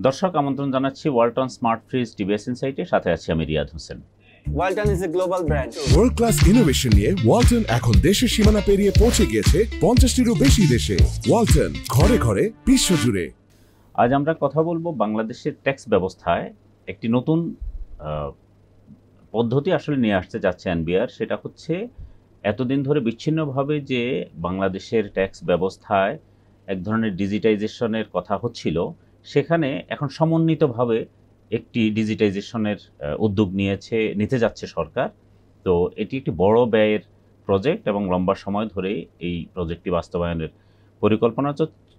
দর্শক আমন্ত্রণ জানাচ্ছি ওয়ালটন স্মার্ট ফ্রিজ টিভিএস ইনসাইটে, সাথে আছি আমি Riyad Hossain. Walton is a global brand. World class innovation নিয়ে ওয়ালটন এখন দেশের সীমানা পেরিয়ে পৌঁছে গিয়েছে 50টিরও বেশি দেশে। ওয়ালটন, ঘরে ঘরে বিশ্বজুড়ে। আজ আমরা কথা বলবো বাংলাদেশের ট্যাক্স ব্যবস্থায় একটি নতুন পদ্ধতি আসলে নিয়ে আসতে যাচ্ছে এনবিআর। সেটা হচ্ছে এতদিন ধরে বিচ্ছিন্নভাবে যে বাংলাদেশের ট্যাক্স ব্যবস্থায় এক ধরনের ডিজিটাইজেশনের কথা হচ্ছিল, সেখানে এখন সমন্বিতভাবে একটি ডিজিটাইজেশনের উদ্যোগ নিতে যাচ্ছে সরকার। তো এটি একটি বড় ব্যয়ের প্রজেক্ট এবং লম্বা সময় ধরে এই প্রজেক্টটি বাস্তবায়নের পরিকল্পনা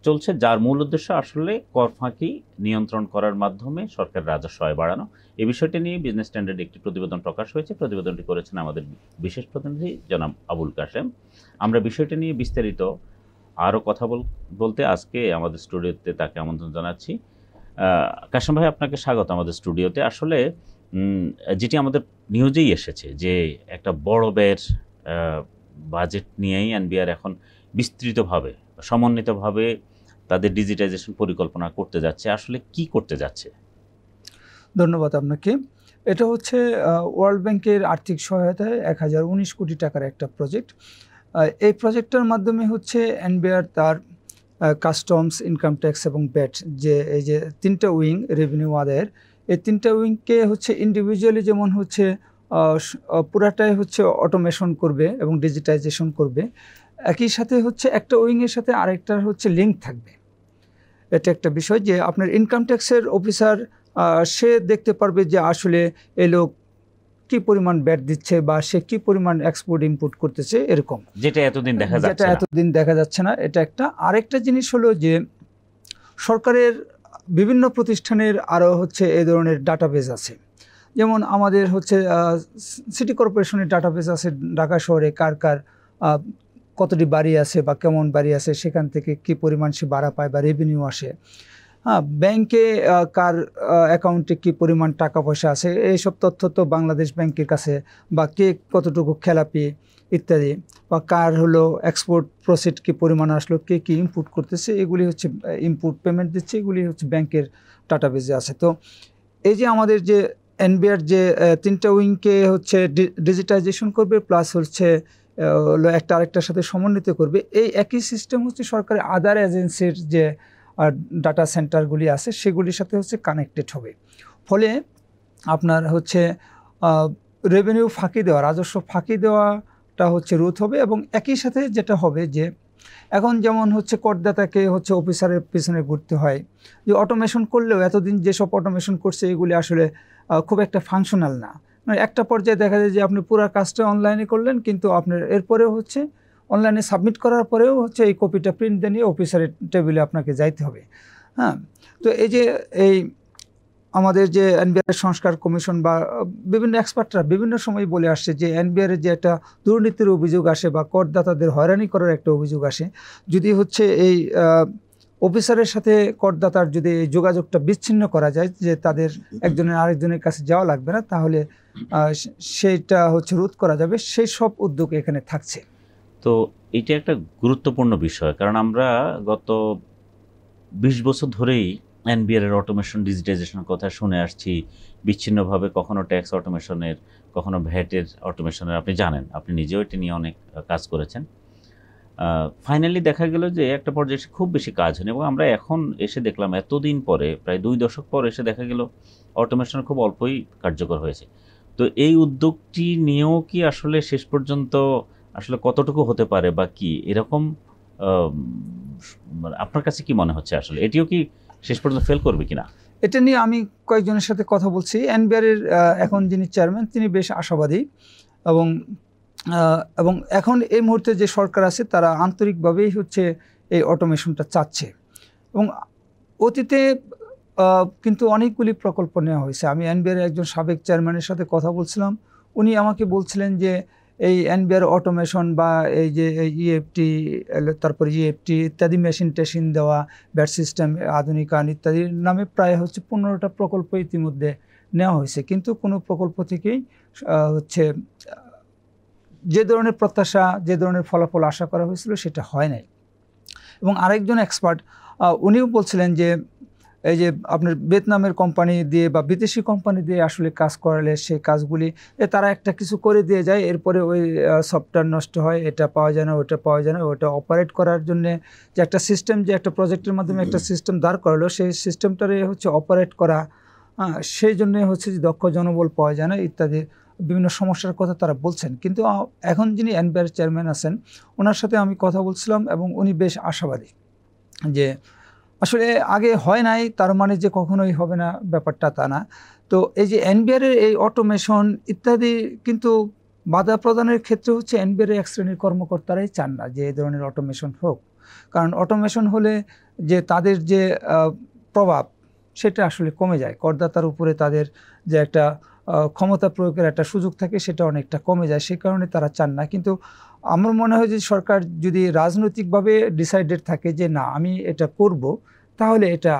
চলছে, যার মূল উদ্দেশ্য আসলে কর ফাঁকি নিয়ন্ত্রণ করার মাধ্যমে সরকার রাজস্ব আয় বাড়ানো। এই বিষয়টি নিয়ে বিজনেস স্ট্যান্ডার্ডে একটি প্রতিবেদন প্রকাশ হয়েছে। প্রতিবেদনটি করেছেন আমাদের বিশেষ প্রতিনিধি জনাব আবুল কাশেম। আমরা বিষয়টি নিয়ে বিস্তারিত আরও কথা বলতে আজকে আমাদের স্টুডিওতে তাকে আমন্ত্রণ জানাচ্ছি। কাশেম ভাই, আপনাকে স্বাগত আমাদের স্টুডিওতে। আসলে যেটি আমাদের নিউজেই এসেছে যে একটা বড় ব্যয়ের বাজেট নিয়েই এনবিআর এখন বিস্তৃতভাবে সমন্বিতভাবে তাদের ডিজিটাইজেশন পরিকল্পনা করতে যাচ্ছে। আসলে কি করতে যাচ্ছে? ধন্যবাদ আপনাকে। এটা হচ্ছে ওয়ার্ল্ড ব্যাংকের আর্থিক সহায়তায় 1019 কোটি টাকার একটা প্রজেক্ট। এই প্রজেক্টের মাধ্যমে হচ্ছে এনবিআর তার কাস্টমস, ইনকাম ট্যাক্স এবং ব্যাট এই যে তিনটা উইং রেভিনিউ আদায়ের, এই তিনটা উইংকে হচ্ছে ইন্ডিভিজুয়ালি যেমন হচ্ছে পুরাটাই হচ্ছে অটোমেশন করবে এবং ডিজিটাইজেশন করবে, একই সাথে হচ্ছে একটা উইংয়ের সাথে আরেকটার হচ্ছে লিঙ্ক থাকবে। এটা একটা বিষয় যে আপনার ইনকাম ট্যাক্সের অফিসার সে দেখতে পারবে যে আসলে এই লোক কী পরিমাণ ব্যাট দিচ্ছে বা সে কী পরিমাণ এক্সপোর্ট ইম্পোর্ট করতেছে, এরকম যেটা এতদিন দেখা যাচ্ছে না। এটা একটা। আরেকটা জিনিস হলো যে সরকারের বিভিন্ন প্রতিষ্ঠানের আরও হচ্ছে এই ধরনের ডাটাবেজ আছে। যেমন আমাদের হচ্ছে সিটি কর্পোরেশনের ডাটাবেজ আছে, ঢাকা শহরে কার কার কতটি বাড়ি আছে বা কেমন বাড়ি আছে, সেখান থেকে কী পরিমাণ সে ভাড়া পায় বা রেভিনিউ আসে। ব্যাংকে কার অ্যাকাউন্টে কী পরিমাণ টাকা পয়সা আছে, এইসব তথ্য তো বাংলাদেশ ব্যাংকের কাছে, বা কে কতটুকু খেলাপি ইত্যাদি, বা কার হলো এক্সপোর্ট প্রসিড কী পরিমাণ আসলো, কে কী ইনপুট করতেছে, এগুলি হচ্ছে ইনপুট পেমেন্ট দিচ্ছে, এগুলি হচ্ছে ব্যাংকের ডাটাবেজে আছে। তো এই যে আমাদের যে এনবিআর যে তিনটা উইংকে হচ্ছে ডিজিটাইজেশন করবে, প্লাস হচ্ছে একটা আরেকটার সাথে সমন্বিত করবে, এই একই সিস্টেম হচ্ছে সরকারের আদার এজেন্সির যে ডাটা সেন্টারগুলি আছে সেগুলির সাথে হচ্ছে কানেক্টেড হবে। ফলে আপনার হচ্ছে রেভিনিউ ফাঁকি দেওয়া, রাজস্ব ফাঁকি দেওয়াটা হচ্ছে রোধ হবে। এবং একই সাথে যেটা হবে যে এখন যেমন হচ্ছে করদাতাকে হচ্ছে অফিসারের পিছনে ঘুরতে হয়, যে অটোমেশন করলেও এতদিন যেসব অটোমেশন করছে এগুলি আসলে খুব একটা ফাংশনাল না। মানে একটা পর্যায়ে দেখা যায় যে আপনি পুরো কাজটা অনলাইনে করলেন, কিন্তু আপনার এরপরেও হচ্ছে অনলাইনে সাবমিট করার পরেও হচ্ছে এই কপিটা প্রিন্ট দিয়ে নিয়ে অফিসারের টেবিলে আপনাকে যাইতে হবে। তো এই যে এই আমাদের যে এনবিআর সংস্কার কমিশন বা বিভিন্ন এক্সপার্টরা বিভিন্ন সময় বলে আসছে যে এনবিআর যে একটা দুর্নীতির অভিযোগ আসে বা করদাতাদের হয়রানি করার একটা অভিযোগ আসে, যদি হচ্ছে এই অফিসারের সাথে করদাতার যদি এই যোগাযোগটা বিচ্ছিন্ন করা যায়, যে তাদের একজনের আরেকজনের কাছে যাওয়া লাগবে না, তাহলে সেইটা হচ্ছে রোধ করা যাবে। সেই সব উদ্যোগ এখানে থাকছে। তো এটা একটা গুরুত্বপূর্ণ বিষয়, কারণ আমরা গত 20 বছর ধরেই এনবিআর এর অটোমেশন ডিজিটাইজেশনের কথা শুনে আসছি, বিচ্ছিন্নভাবে কখনো ট্যাক্স অটোমেশনের, কখনো ভ্যাটের অটোমেশনের। আপনি জানেন, আপনি নিজেও এটি নিয়ে অনেক কাজ করেছেন। ফাইনালি দেখা গেল যে একটা পর্যায়ে খুব বেশি কাজ হয়নি, এবং আমরা এখন এসে দেখলাম এতদিন পরে, প্রায় 2 দশক পর এসে দেখা গেল অটোমেশন খুব অল্পই কার্যকর হয়েছে। তো এই উদ্যোগটি নিয়েও কি আসলে শেষ পর্যন্ত আসলে কতটুকু হতে পারে বা কি এরকম আপনার কাছে কি মনে হচ্ছে? আসলে এটিও কি শেষ পর্যন্ত ফেল করবে কিনা? এটা নিয়ে আমি কয়েকজনের সাথে কথা বলছি। এনবিআর এর এখন যিনি চেয়ারম্যান তিনি বেশ আশাবাদী, এবং এখন এই মুহূর্তে যে সরকার আছে তারা আন্তরিকভাবেই হচ্ছে এই অটোমেশনটা চাচ্ছে। এবং অতীতে কিন্তু অনেকগুলি প্রকল্প নেওয়া হয়েছে। আমি এনবিআর একজন সাবেক চেয়ারম্যানের সাথে কথা বলছিলাম, উনি আমাকে বলছিলেন যে এই এনবিআর অটোমেশন বা এই যে ইএফটি, তারপর ইএফটি ইত্যাদি মেশিন টেশিন দেওয়া, ব্যাট সিস্টেম আধুনিকায়ন ইত্যাদির নামে প্রায় হচ্ছে 15টা প্রকল্প ইতিমধ্যে নেওয়া হয়েছে, কিন্তু কোনো প্রকল্প থেকেই হচ্ছে যে ধরনের প্রত্যাশা, যে ধরনের ফলাফল আশা করা হয়েছিল সেটা হয় নাই। এবং আরেকজন এক্সপার্ট উনিও বলছিলেন যে এই যে আপনার ভিয়েতনামের কোম্পানি দিয়ে বা বিদেশি কোম্পানি দিয়ে আসলে কাজ করালে সেই কাজগুলি তারা একটা কিছু করে দিয়ে যায়, এরপরে ওই সফটওয়্যার নষ্ট হয়, এটা পাওয়া যায় না, ওটা পাওয়া যায় না, ওটা অপারেট করার জন্য যে একটা সিস্টেম, যে একটা প্রজেক্টের মাধ্যমে একটা সিস্টেম দাঁড় করালো, সেই সিস্টেমটারে হচ্ছে অপারেট করা, সেই জন্য হচ্ছে যে দক্ষ জনবল পাওয়া যায় না ইত্যাদি বিভিন্ন সমস্যার কথা তারা বলছেন। কিন্তু এখন যিনি এনবিআর চেয়ারম্যান আছেন, ওনার সাথে আমি কথা বলছিলাম এবং উনি বেশ আশাবাদী যে আসলে আগে হয় নাই তার মানে যে কখনোই হবে না, ব্যাপারটা তা না। তো এই যে এনবিআরের এই অটোমেশন ইত্যাদি কিন্তু বাধা প্রদানের ক্ষেত্রে হচ্ছে এনবিআরের এক শ্রেণীর কর্মকর্তারাই চান না যে এই ধরনের অটোমেশন হোক, কারণ অটোমেশন হলে যে তাদের যে প্রভাব সেটা আসলে কমে যায়, করদাতার উপরে তাদের যে একটা ক্ষমতা প্রয়োগের একটা সুযোগ থাকে সেটা অনেকটা কমে যায়, সেই কারণে তারা চান না। কিন্তু আমার মনে হয় যে সরকার যদি রাজনৈতিকভাবে ডিসাইডেড থাকে যে না আমি এটা করব, তাহলে এটা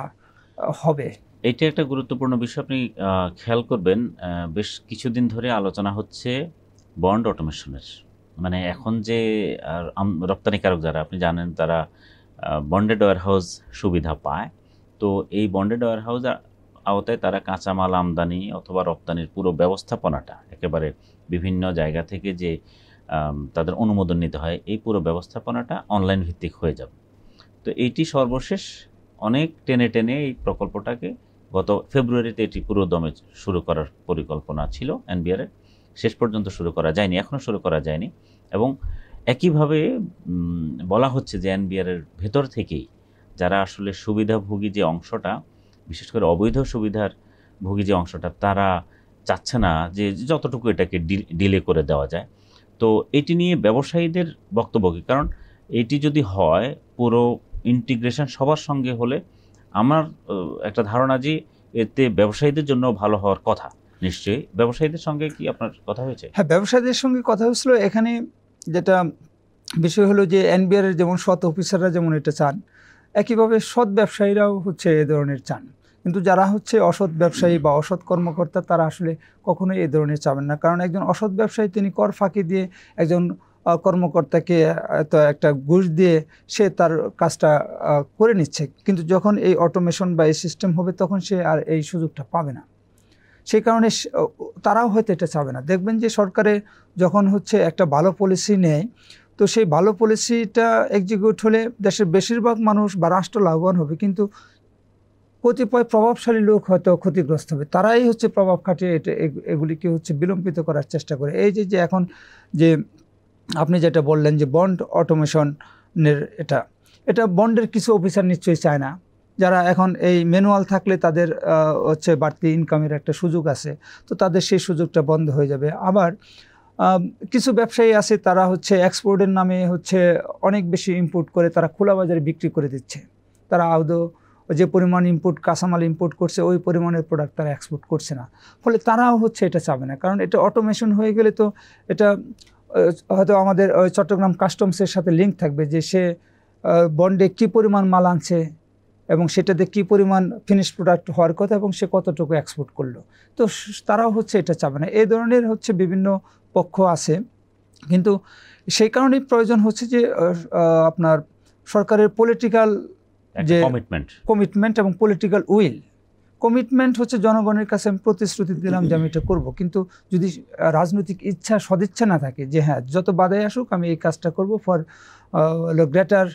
হবে। এইটা একটা গুরুত্বপূর্ণ বিষয়। আপনি খেয়াল করবেন বেশ কিছুদিন ধরে আলোচনা হচ্ছে বন্ড অটোমেশনের, মানে এখন যে রপ্তানিকারক যারা আপনি জানেন তারা বন্ডেড ওয়্যারহাউস সুবিধা পায়। তো এই বন্ডেড ওয়্যারহাউস আওতায় তারা কাঁচামাল আমদানি অথবা রপ্তানির পুরো ব্যবস্থাপনাটা একেবারে বিভিন্ন জায়গা থেকে যে তাদের অনুমোদন নিতে হয়, এই পুরো ব্যবস্থাপনাটা অনলাইন ভিত্তিক হয়ে যাবে। তো এইটি সর্বশেষ অনেক টেনে টেনে এই প্রকল্পটাকে গত ফেব্রুয়ারিতে এটি পুরো দমে শুরু করার পরিকল্পনা ছিল এনবিআরের, শেষ পর্যন্ত শুরু করা যায়নি, এখনও শুরু করা যায়নি। এবং একইভাবে বলা হচ্ছে যে এনবিআরের ভেতর থেকেই যারা আসলে সুবিধাভোগী যে অংশটা, বিশেষ করে অবৈধ সুবিধার ভোগী যে অংশটা, তারা চাচ্ছে না যে যতটুকু এটাকে ডিলে করে দেওয়া যায়। তো এটি নিয়ে ব্যবসায়ীদের বক্তব্য কী? কারণ এটি যদি হয় পুরো ইন্টিগ্রেশন সবার সঙ্গে হলে আমার একটা ধারণা যে এতে ব্যবসায়ীদের জন্য ভালো হওয়ার কথা। নিশ্চয়ই ব্যবসায়ীদের সঙ্গে কি আপনার কথা হয়েছে? হ্যাঁ, ব্যবসায়ীদের সঙ্গে কথা হয়েছিল। এখানে যেটা বিষয় হলো যে এনবিআরের যেমন সৎ অফিসাররা যেমন এটা চান, একইভাবে সৎ ব্যবসায়ীরাও হচ্ছে এ ধরনের চান। কিন্তু যারা হচ্ছে অসৎ ব্যবসায়ী বা অসৎ কর্মকর্তা, তারা আসলে কখনোই এ ধরনের চাবেন না। কারণ একজন অসৎ ব্যবসায়ী তিনি কর ফাঁকি দিয়ে একজন কর্মকর্তাকে তো একটা ঘুষ দিয়ে সে তার কাজটা করে নিচ্ছে, কিন্তু যখন এই অটোমেশন বা এই সিস্টেম হবে তখন সে আর এই সুযোগটা পাবে না। সেই কারণে তারাও হয়তো এটা চাবে না। দেখবেন যে সরকারে যখন হচ্ছে একটা ভালো পলিসি নেয়, তো সেই ভালো পলিসিটা এক্সিকিউট হলে দেশের বেশিরভাগ মানুষ বা রাষ্ট্র লাভবান হবে, কিন্তু কতিপয় প্রভাবশালী লোক হয়তো ক্ষতিগ্রস্ত হবে। তারাই হচ্ছে প্রভাব খাটিয়ে এগুলিকে হচ্ছে বিলম্বিত করার চেষ্টা করে। এই যে এখন যে আপনি যেটা বললেন যে বন্ড অটোমেশনের, এটা বন্ডের কিছু অফিসার নিশ্চয়ই চায় না, যারা এখন এই ম্যানুয়াল থাকলে তাদের হচ্ছে বাড়তি ইনকামের একটা সুযোগ আছে, তো তাদের সেই সুযোগটা বন্ধ হয়ে যাবে। আবার কিছু ব্যবসায়ী আছে তারা হচ্ছে এক্সপোর্টের নামে হচ্ছে অনেক বেশি ইম্পোর্ট করে তারা খোলা বাজারে বিক্রি করে দিচ্ছে। তারা আদৌ যে পরিমাণ কাঁচামাল ইম্পোর্ট করছে ওই পরিমাণের প্রোডাক্ট তারা এক্সপোর্ট করছে না, ফলে তারাও হচ্ছে এটা চাবে না। কারণ এটা অটোমেশন হয়ে গেলে তো এটা হয়তো আমাদের চট্টগ্রাম কাস্টমসের সাথে লিঙ্ক থাকবে যে সে বন্ডে কী পরিমাণ মাল আনছে এবং সেটাতে কী পরিমাণ ফিনিশ প্রোডাক্ট হওয়ার কথা এবং সে কতটুকু এক্সপোর্ট করলো। তো তারাও হচ্ছে এটা চাবে না। এই ধরনের হচ্ছে বিভিন্ন পক্ষ আছে, কিন্তু সেই কারণেই প্রয়োজন হচ্ছে যে আপনার সরকারের পলিটিক্যাল যে কমিটমেন্ট এবং পলিটিক্যাল উইল। কমিটমেন্ট হচ্ছে জনগণের কাছে আমি প্রতিশ্রুতি দিলাম যে আমি এটা করবো, কিন্তু যদি রাজনৈতিক ইচ্ছা সদিচ্ছা না থাকে যে হ্যাঁ যত বাধাই আসুক আমি এই কাজটা করবো for greater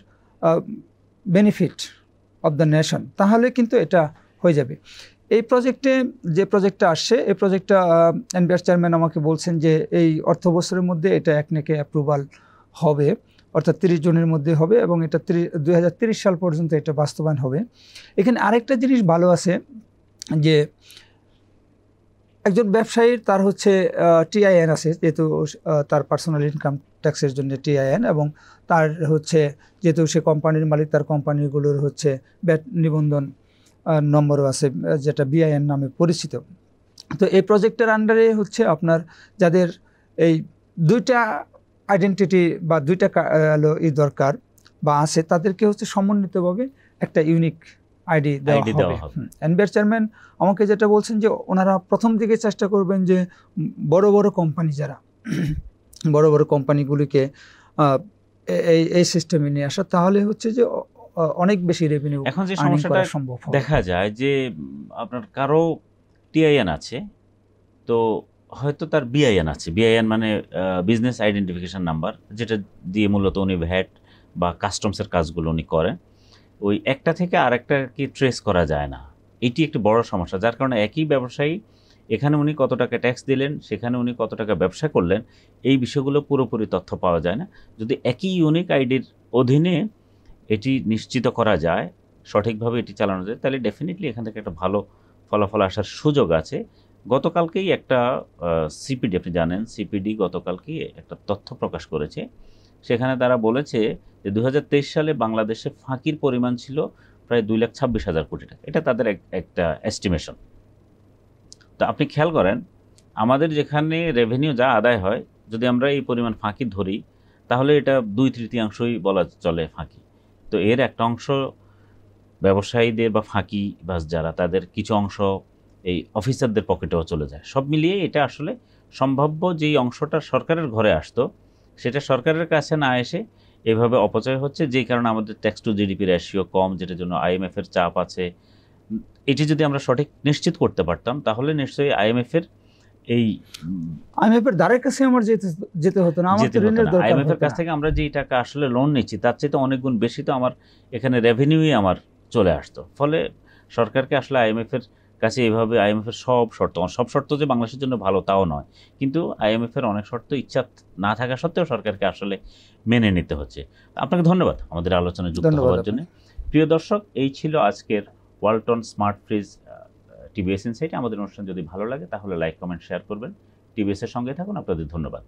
benefit of the nation, তাহলে কিন্তু এটা হয়ে যাবে। এই যে প্রজেক্টটা আসছে, এই প্রজেক্টটা এনবিআর চেয়ারম্যান আমাকে বলছেন যে এই অর্থ বছরের মধ্যে এটা একনেকে অ্যাপ্রুভাল হবে, অর্থাৎ 30 জনের মধ্যে হবে এবং এটা 2030 সাল পর্যন্ত এটা বাস্তবায়ন হবে। এখানে আরেকটা জিনিস ভালো আছে যে একজন ব্যবসায়ীর তার হচ্ছে টিআইএন আছে, যেহেতু তার পার্সোনাল ইনকাম ট্যাক্সের জন্য টিআইএন, এবং তার হচ্ছে যেহেতু সে কোম্পানির মালিক তার কোম্পানিগুলোর হচ্ছে ব্যাট নিবন্ধন নম্বরও আছে যেটা বিআইএন নামে পরিচিত। তো এই প্রজেক্টের আন্ডারে হচ্ছে আপনার যাদের এই দুইটা আইডেন্টিটি বা দুইটা দরকার বা আছে, তাদেরকে হচ্ছে সমন্বিতভাবে একটা ইউনিক আইডি দেওয়া হবে। এনবিআর চেয়ারম্যান আমাকে যেটা বলছেন যে ওনারা প্রথম দিকে চেষ্টা করবেন যে বড় বড় কোম্পানি যারা বড় বড় কোম্পানিগুলিকে এই সিস্টেমে নিয়ে আসা, তাহলে হচ্ছে যে অনেক বেশি রেভিনিউ এখন যে সমস্যাটা সম্ভব হবে। দেখা যায় যে আপনার কারো টিআইএন আছে, তো হয়তো তার বিআইএন আছে, বিআইএন মানে বিজনেস আইডেন্টিফিকেশন নাম্বার, যেটা দিয়ে মূলত উনি ভ্যাট বা কাস্টমসের কাজগুলো উনি করেন। ওই একটা থেকে আরেকটা কি ট্রেস করা যায় না, এটি একটি বড় সমস্যা, যার কারণে একই ব্যবসায়ী এখানে উনি কত টাকা ট্যাক্স দিলেন, সেখানে উনি কত টাকা ব্যবসা করলেন, এই বিষয়গুলো পুরোপুরি তথ্য পাওয়া যায় না। যদি একই ইউনিক আইডির অধীনে এটি নিশ্চিত করা যায়, সঠিকভাবে এটি চালানো যায়, তাহলে ডেফিনেটলি এখান থেকে একটা ভালো ফলাফল আসার সুযোগ আছে। গতকালকেই একটা সিপিডি, আপনি জানেন সিপিডি গতকালকেই একটা তথ্য প্রকাশ করেছে। সেখানে তারা বলেছে যে 2023 সালে বাংলাদেশে ফাঁকির পরিমাণ ছিল প্রায় 2,26,000 কোটি টাকা। এটা তাদের একটা এস্টিমেশন। তো আপনি খেয়াল করেন, আমাদের যেখানে রেভিনিউ যা আদায় হয়, যদি আমরা এই পরিমাণ ফাঁকি ধরি, তাহলে এটা 2/3 বলা চলে ফাঁকি। তো এর একটা অংশ ব্যবসায়ীদের বা ফাঁকি বাস যারা, তাদের কিছু অংশ এই অফিসারদের পকেটেও চলে যায়। সব মিলিয়ে এটা আসলে সম্ভাব্য যেই অংশটা সরকারের ঘরে আসতো, সেটা সরকারের কাছে না এসে এভাবে অপচয় হচ্ছে, যেই কারণে আমাদের ট্যাক্স টু জিডিপি রেশিও কম, যেটার জন্য আইএমএফের চাপ আছে। এটি যদি আমরা সঠিক নিশ্চিত করতে পারতাম, তাহলে নিশ্চয়ই আইএমএফের দ্বারের কাছে আমার যেতে হতো না, আমার তো ঋণের দরকার আইএমএফের হতো কাছ না। থেকে আমরা যেই টাকা আসলে লোন নিচ্ছি, তার চাইতে অনেক গুণ বেশি তো আমার এখানে রেভিনিউই আমার চলে আসতো। ফলে সরকারকে আসলে আইএমএফের কাছে এইভাবে আইএমএফের সব শর্ত যে বাংলাদেশের জন্য ভালো তাও নয়, কিন্তু আইএমএফের অনেক শর্ত ইচ্ছা না থাকা সত্ত্বেও সরকারকে আসলে মেনে নিতে হচ্ছে। আপনাকে ধন্যবাদ আমাদের আলোচনায় যুক্ত হওয়ার জন্য। প্রিয় দর্শক, এই ছিল আজকের Walton smart fridge TBS insight. আমাদের অনুষ্ঠান যদি ভালো লাগে তাহলে লাইক, কমেন্ট, শেয়ার করবেন। টিবিএস এর সঙ্গে থাকুন। আপনাদের ধন্যবাদ।